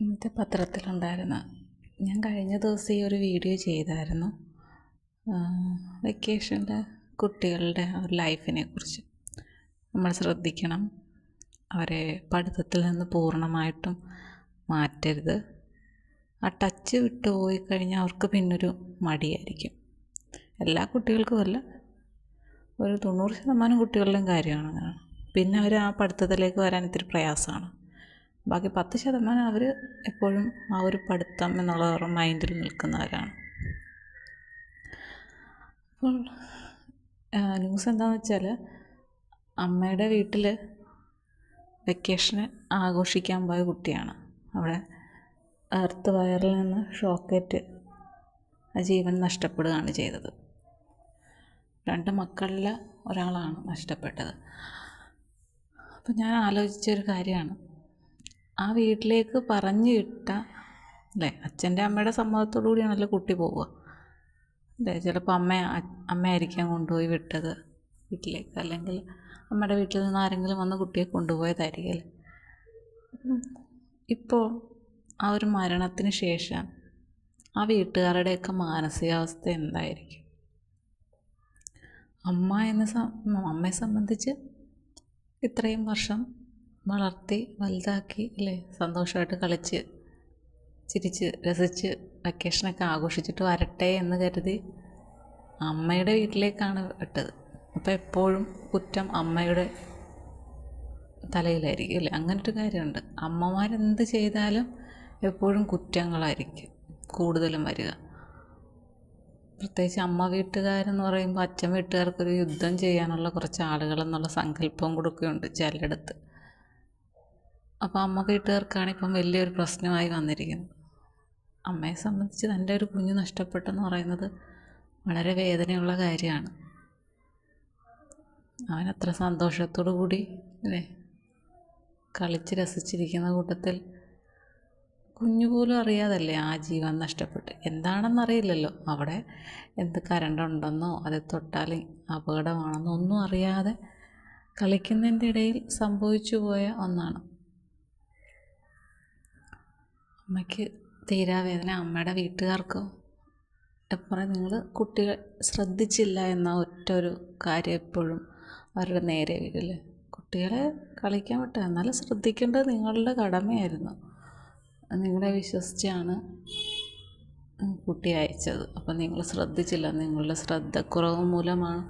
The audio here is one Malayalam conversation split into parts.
ഇന്നത്തെ പത്രത്തിലുണ്ടായിരുന്ന ഞാൻ കഴിഞ്ഞ ദിവസം ഈ ഒരു വീഡിയോ ചെയ്തായിരുന്നു. വെക്കേഷൻ്റെ കുട്ടികളുടെ ഒരു ലൈഫിനെ കുറിച്ച് നമ്മൾ ശ്രദ്ധിക്കണം. അവരെ പഠിത്തത്തിൽ നിന്ന് പൂർണ്ണമായിട്ടും മാറ്റരുത്. ആ ടച്ച് വിട്ടു പോയി കഴിഞ്ഞാൽ അവർക്ക് പിന്നൊരു മടിയായിരിക്കും. എല്ലാ കുട്ടികൾക്കും അല്ല, ഒരു 90% കുട്ടികളുടെയും കാര്യമാണ്. പിന്നെ അവർ ആ പഠിത്തത്തിലേക്ക് വരാൻ ഇത്തിരി പ്രയാസമാണ്. ബാക്കി 10% അവർ എപ്പോഴും ആ ഒരു പഠിത്തം എന്നുള്ള അവരുടെ മൈൻഡിൽ നിൽക്കുന്നവരാണ്. അപ്പോൾ ന്യൂസ് എന്താണെന്ന് വെച്ചാൽ, അമ്മയുടെ വീട്ടിൽ വെക്കേഷന് ആഘോഷിക്കാൻ പോയ കുട്ടിയാണ്. അവിടെ എർത്ത് വയറിൽ നിന്ന് ഷോക്കേറ്റ് ആ ജീവൻ നഷ്ടപ്പെടുകയാണ് ചെയ്തത്. 2 മക്കളിൽ ഒരാളാണ് നഷ്ടപ്പെട്ടത്. അപ്പോൾ ഞാൻ ആലോചിച്ചൊരു കാര്യമാണ്, ആ വീട്ടിലേക്ക് പറഞ്ഞു വിട്ട അല്ലേ, അച്ഛൻ്റെ അമ്മയുടെ സമ്മതത്തോടു കൂടിയാണല്ലോ കുട്ടി പോവുക അല്ലേ. ചിലപ്പോൾ അമ്മയായിരിക്കാം കൊണ്ടുപോയി വിട്ടത് വീട്ടിലേക്ക്, അല്ലെങ്കിൽ അമ്മയുടെ വീട്ടിൽ നിന്ന് ആരെങ്കിലും വന്ന് കുട്ടിയെ കൊണ്ടുപോയതായിരിക്കും അല്ലേ. ഇപ്പോൾ ആ ഒരു മരണത്തിന് ശേഷം ആ വീട്ടുകാരുടെയൊക്കെ മാനസികാവസ്ഥ എന്തായിരിക്കും? അമ്മയെ സംബന്ധിച്ച് ഇത്രയും വർഷം വളർത്തി വലുതാക്കി അല്ലേ, സന്തോഷമായിട്ട് കളിച്ച് ചിരിച്ച് രസിച്ച് വെക്കേഷനൊക്കെ ആഘോഷിച്ചിട്ട് വരട്ടെ എന്ന് കരുതി അമ്മയുടെ വീട്ടിലേക്കാണ് വിട്ടത്. അപ്പോൾ എപ്പോഴും കുറ്റം അമ്മയുടെ തലയിലായിരിക്കും അല്ലേ. അങ്ങനൊരു കാര്യമുണ്ട്, അമ്മമാരെന്ത് ചെയ്താലും എപ്പോഴും കുറ്റങ്ങളായിരിക്കും കൂടുതലും വരിക. പ്രത്യേകിച്ച് അമ്മ വീട്ടുകാരെന്ന് പറയുമ്പോൾ അച്ഛൻ വീട്ടുകാർക്കൊരു യുദ്ധം ചെയ്യാനുള്ള കുറച്ച് ആളുകളെന്നുള്ള സങ്കല്പവും കൊടുക്കുകയുണ്ട് ചിലയിടത്ത്. അപ്പോൾ അമ്മ വീട്ടുകാർക്കാണ് ഇപ്പം വലിയൊരു പ്രശ്നമായി വന്നിരിക്കുന്നത്. അമ്മയെ സംബന്ധിച്ച് തൻ്റെ ഒരു കുഞ്ഞ് നഷ്ടപ്പെട്ടെന്ന് പറയുന്നത് വളരെ വേദനയുള്ള കാര്യമാണ്. അവനത്ര സന്തോഷത്തോടു കൂടി അല്ലേ കളിച്ച് രസിച്ചിരിക്കുന്ന കൂട്ടത്തിൽ കുഞ്ഞു പോലും അറിയാതല്ലേ ആ ജീവൻ നഷ്ടപ്പെട്ട്. എന്താണെന്നറിയില്ലല്ലോ, അവിടെ എന്ത് കരണ്ടുണ്ടെന്നോ അത് തൊട്ടാൽ അപകടമാണെന്നോ ഒന്നും അറിയാതെ കളിക്കുന്നതിൻ്റെ ഇടയിൽ സംഭവിച്ചു പോയ ഒന്നാണ്. അമ്മയ്ക്ക് തീരാവേദന, അമ്മയുടെ വീട്ടുകാർക്കോ എപ്പോഴും നിങ്ങൾ കുട്ടികൾ ശ്രദ്ധിച്ചില്ല എന്ന ഒറ്റ ഒരു കാര്യം എപ്പോഴും അവരുടെ നേരെ വരില്ലേ. കുട്ടികളെ കളിക്കാൻ വിട്ട, എന്നാലും ശ്രദ്ധിക്കേണ്ടത് നിങ്ങളുടെ കടമയായിരുന്നു. നിങ്ങളെ വിശ്വസിച്ചാണ് കുട്ടി അയച്ചത്. അപ്പം നിങ്ങൾ ശ്രദ്ധിച്ചില്ല, നിങ്ങളുടെ ശ്രദ്ധക്കുറവ് മൂലമാണ്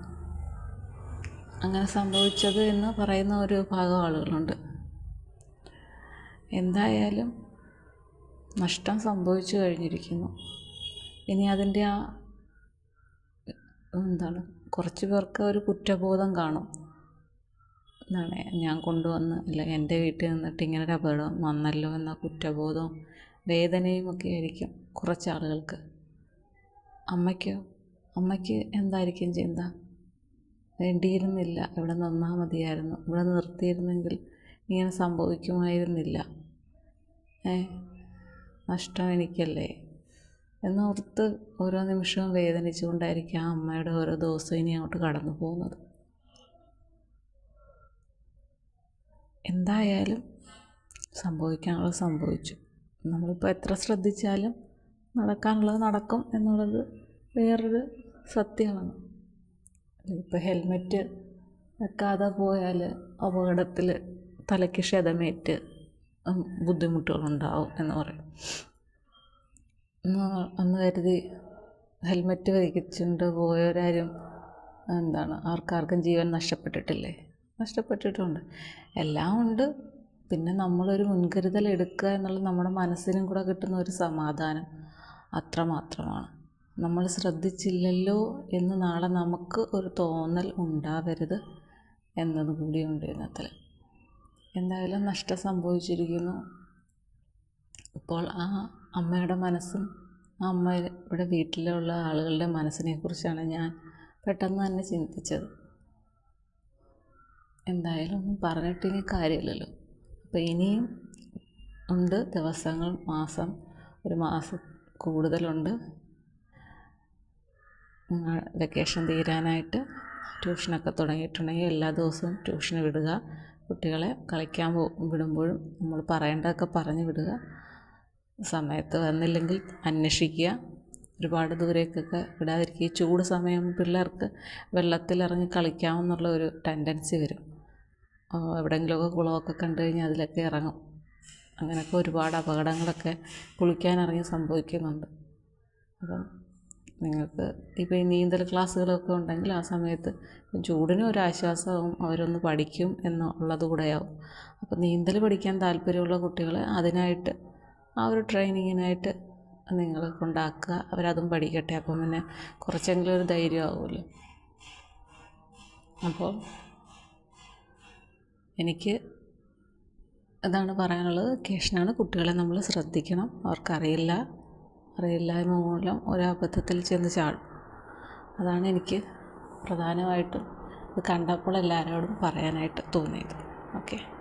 അങ്ങനെ സംഭവിച്ചത് എന്ന് പറയുന്ന ഒരു ഭാഗം ആളുകളുണ്ട്. എന്തായാലും നഷ്ടം സംഭവിച്ചു കഴിഞ്ഞിരിക്കുന്നു. ഇനി അതിൻ്റെ കുറച്ച് പേർക്ക് ഒരു കുറ്റബോധം കാണും. എന്താണ്, ഞാൻ കൊണ്ടുവന്ന് അല്ല എൻ്റെ വീട്ടിൽ നിന്നിട്ട് ഇങ്ങനൊരു അപകടം വന്നല്ലോ എന്ന കുറ്റബോധവും വേദനയും ഒക്കെ ആയിരിക്കും കുറച്ച് ആളുകൾക്ക്. അമ്മയ്ക്ക് എന്തായിരിക്കും ചിന്ത? വേണ്ടിയിരുന്നില്ല, ഇവിടെ നിന്നാൽ മതിയായിരുന്നു, ഇവിടെ നിർത്തിയിരുന്നെങ്കിൽ ഇങ്ങനെ സംഭവിക്കുമായിരുന്നില്ല, നഷ്ടം എനിക്കല്ലേ എന്നോർത്ത് ഓരോ നിമിഷവും വേദനിച്ചുകൊണ്ടായിരിക്കും ആ അമ്മയുടെ ഓരോ ദിവസവും ഇനി അങ്ങോട്ട് കടന്നു പോകുന്നത്. എന്തായാലും സംഭവിക്കാനുള്ളത് സംഭവിച്ചു. നമ്മളിപ്പോൾ എത്ര ശ്രദ്ധിച്ചാലും നടക്കാനുള്ളത് നടക്കും എന്നുള്ളത് വേറൊരു സത്യമാണ്. ഇപ്പോൾ ഹെൽമെറ്റ് വെക്കാതെ പോയാൽ അപകടത്തിൽ തലയ്ക്ക് ക്ഷതമേറ്റ് ബുദ്ധിമുട്ടുകളുണ്ടാവും എന്ന് പറയും. അന്ന് കരുതി ഹെൽമെറ്റ് വഹിച്ചുകൊണ്ട് പോയവരാരും ആർക്കാർക്കും ജീവൻ നഷ്ടപ്പെട്ടിട്ടുണ്ട്. എല്ലാം ഉണ്ട്. പിന്നെ നമ്മളൊരു മുൻകരുതൽ എടുക്കുക എന്നുള്ളത് നമ്മുടെ മനസ്സിനും കൂടെ കിട്ടുന്ന ഒരു സമാധാനം അത്രമാത്രമാണ്. നമ്മൾ ശ്രദ്ധിച്ചില്ലല്ലോ എന്ന് നാളെ നമുക്ക് ഒരു തോന്നൽ ഉണ്ടാവരുത് എന്നത് കൂടിയുണ്ട് ഇതിനകത്തിൽ. എന്തായാലും നഷ്ടം സംഭവിച്ചിരിക്കുന്നു. ഇപ്പോൾ ആ അമ്മയുടെ മനസ്സും ആ അമ്മയുടെ വീട്ടിലുള്ള ആളുകളുടെ മനസ്സിനെ കുറിച്ചാണ് ഞാൻ പെട്ടെന്ന് തന്നെ ചിന്തിച്ചത്. എന്തായാലും ഒന്നും പറഞ്ഞിട്ടിനി കാര്യമില്ലല്ലോ. അപ്പോൾ ഇനിയും ഉണ്ട് ദിവസങ്ങൾ, ഒരു മാസം കൂടുതലുണ്ട് വെക്കേഷൻ തീരാനായിട്ട്. ട്യൂഷനൊക്കെ തുടങ്ങിയിട്ടുണ്ടെങ്കിൽ എല്ലാ ദിവസവും ട്യൂഷന് വിടുക. കുട്ടികളെ കളിക്കാൻ വിടുമ്പോഴും നമ്മൾ പറയേണ്ടതൊക്കെ പറഞ്ഞു വിടുക. സമയത്ത് വന്നില്ലെങ്കിൽ അന്വേഷിക്കുക. ഒരുപാട് ദൂരേക്കൊക്കെ വിടാതിരിക്കുക. ഈ ചൂട് സമയം പിള്ളേർക്ക് വെള്ളത്തിലിറങ്ങി കളിക്കാമെന്നുള്ള ഒരു ടെൻഡൻസി വരും. എവിടെയെങ്കിലുമൊക്കെ കുളമൊക്കെ കണ്ടു കഴിഞ്ഞാൽ അതിലൊക്കെ ഇറങ്ങും. അങ്ങനെയൊക്കെ ഒരുപാട് അപകടങ്ങളൊക്കെ കുളിക്കാനിറങ്ങി സംഭവിക്കുന്നുണ്ട്. അപ്പം നിങ്ങൾക്ക് ഇപ്പോൾ ഈ നീന്തൽ ക്ലാസ്സുകളൊക്കെ ഉണ്ടെങ്കിൽ ആ സമയത്ത് ചൂടിനും ഒരു ആശ്വാസമാവും, അവരൊന്ന് പഠിക്കും എന്നുള്ളത് കൂടെയാവും. അപ്പോൾ നീന്തൽ പഠിക്കാൻ താല്പര്യമുള്ള കുട്ടികളെ അതിനായിട്ട് ആ ഒരു ട്രെയിനിങ്ങിനായിട്ട് നിങ്ങൾ കൊണ്ടാക്കുക. അവരതും പഠിക്കട്ടെ. അപ്പം പിന്നെ കുറച്ചെങ്കിലും ഒരു ധൈര്യമാവുമല്ലോ. അപ്പോൾ എനിക്ക് ഇതാണ് പറയാനുള്ളത്. വെക്കേഷനാണ്, കുട്ടികളെ നമ്മൾ ശ്രദ്ധിക്കണം. അറിയില്ലായ്മ മൂലം ഒരബദ്ധത്തിൽ ചെന്ന് ചാടും. അതാണ് എനിക്ക് പ്രധാനമായിട്ടും ഇത് കണ്ടപ്പോൾ എല്ലാവരോടും പറയാനായിട്ട് തോന്നിയത്. ഓക്കെ.